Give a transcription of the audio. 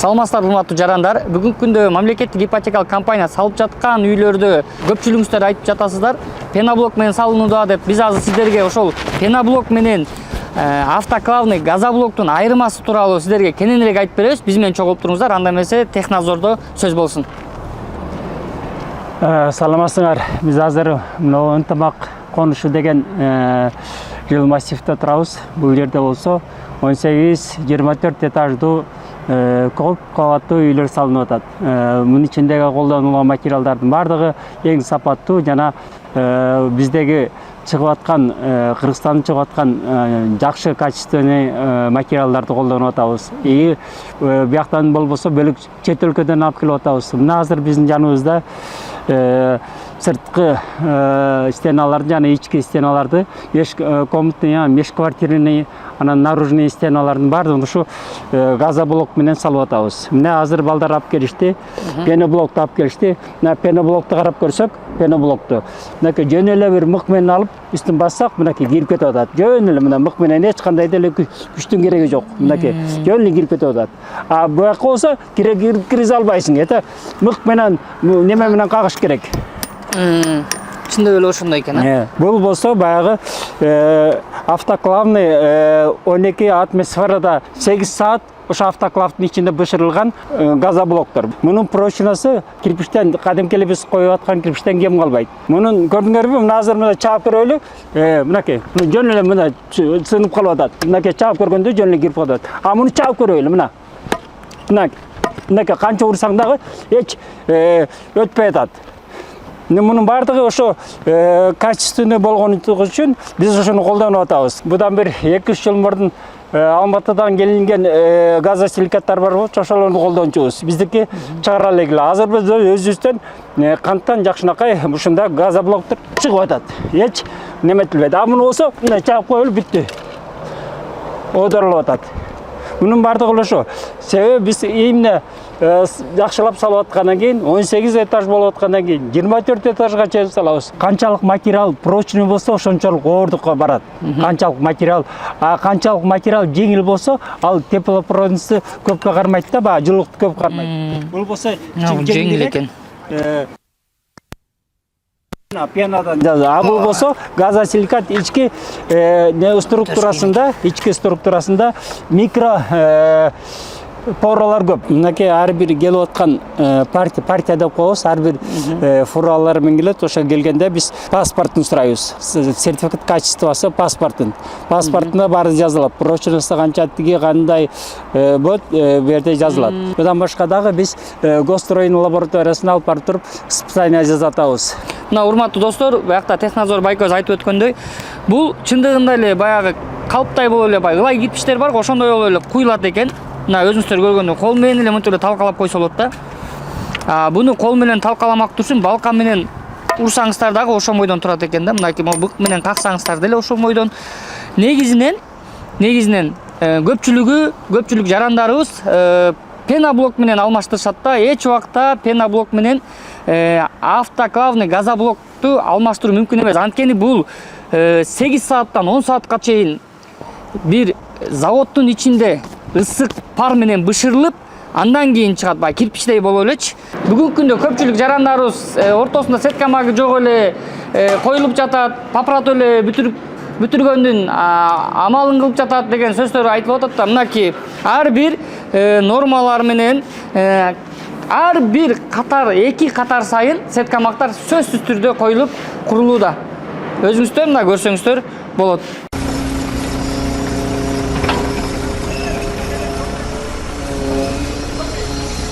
Саламатсыздар урматтуу жарандар. Бүгүнкү күндө мамлекеттик ипотекалык компания салып жаткан үйлөрдү көпчүлүгүңүздөр айтып жатасыздар. Пеноблок менен салынууда деп биз азыр сиздерге ошол пеноблок менен автоклавный газоблоктун айырмасы тууралуу сиздерге кененирээк айтып беребиз. Биз менен чогулуп туруңуздар. Анда эмесе Технадзордо сөз болсун. Саламатсыңар. Биз азыр мына ынтымак конушу деген жыл массивде турабыз. Бул жерде болсо 18-24 этаждуу көп кабаттуу үйлөр салынып атат. Мунун ичиндеги колдонулган материалдардын бардыгы эң сапаттуу жана биздеги чыгып аткан Кыргызстандын чыгып аткан жакшы качественный материалдарды колдонуп атабыз. Бияктан болбосо бөлөк чет өлкөдөн алып келип атабыз. Мына азыр биздин жаныбызда сырткы стеналарды жана ички стеналарды комнатный, межквартирный, анан наружный стеналардын баардыгын ушу газоблок менен салып атабыз. Мына азыр балдар алып келишти, пеноблокту алып келишти. Мына пеноблокту карап көрсөк, пеноблокту мынакей жөн эле бир мык менен алып үстүн бассак, мынакей кирип кетип атат. Жөн эле мына мык менен эч кандай деле күчтүн кереги жок. Мынакей жөн эле кирип кетип атат. А буяка болсо киризе албайсың. Это мык менен неме менен кагыш керек. Чындап эле ошондой экен. Бул болсо баягы автоклавный 12 атмосферада 8 саат ошо автоклавдын ичинде бышырылган газоблоктор. Мунун прочносы кирпичтен кадимки эле биз коюп аткан кирпичтен кем калбайт. Мунун көрдүңөрбү? Мына азыр мына чаап көрөлү. Мынакей жөн эле мына сынып калып атат. Мынакей чаап көргөндө жөн эле кирип калат. А муну чаап көрөлү мына. Мынакей канча урсаң дагы эч өтпөй атат. Мунун бардыгы ошо качественный болгон үчүн биз ошону колдонуп атабыз. Будан бир 2-3 жыл мурдун Алматыдан келинген газосиликаттар бар болчу, ошолорду колдончубуз. Биздики чыгара элек. Азыр биз өзүбүздөн канттан жакшынакай ушундай газоблоктор чыгып атат. Эч неметилбейт. А муну болсо мына чаап коелу бүттү. Одорулуп атат. Мунун бардыгы ошо. Себеби биз эмне жакшылап салып аткандан кийин 18 этаж болуп аткандан кийин 24 этажга чейин салабыз. Канчалык материал прочный болсо ошончолук оордукка барат. Канчалык материал жеңил болсо, ал теплопроводницы көпкө кармайт да, баягы жылуулукту көп кармайт. Бул болсо жеңил экен. Пенадан жазы. А бул болсо газосиликат ички структурасында микро поралар көп. Мынакей ар бир келип аткан партия деп коебуз. Ар бир фуралар менен келет. Ошо келгенде биз паспортун сурайбыз. Сертификат качествосы паспортун. Паспортунда баары жазылат. Прочности канча тиги кандай бут бу жерде жазылат. Мындан башка дагы биз госстройдун лабораториясына алып барып туруп испытание жасап атабыз. Мына урматтуу достор, буякта Технадзор байкөз айтып өткөндөй, бул чындыгында эле баягы калптай болуп эле баягы ылай кирпичтер бар, ошондой болуп эле куюлат экен. Мына өзүңүздөр көргөндөй кол менен эле мынтип эле талкалап койсо болот да. Буну кол менен талкаламак үчүн балкан менен урсаңыздар дагы ошомойдон турат экен да. Мынакей бык менен каксаңыздар деле ошомойдон. Негизинен көпчүлүк жарандарыбыз пеноблок менен алмаштырышат да. Эч убакта пеноблок менен автоклавный газоблокту алмаштыруу мүмкүн эмес. Анткени бул 8 сааттан 10 саатка чейин бир заводдун ичинде ысык пар менен бышырылып, андан кийин чыгат, баягы кирпичтей болуп элечи. Бүгүнкү күндө көпчүлүк жарандарыбыз ортосунда сетка магы жок эле коюлуп жатат, папратып эле бүтүргөндүн амалын кылып жатат деген сөздөр айтылып атат да. Мынакей ар бир нормалар менен ар бир катар, 2 катар сайын сетка мактар сөзсүз түрдө коюлуп курулууда. Өзүңүздөр мына көрсөңүздөр болот.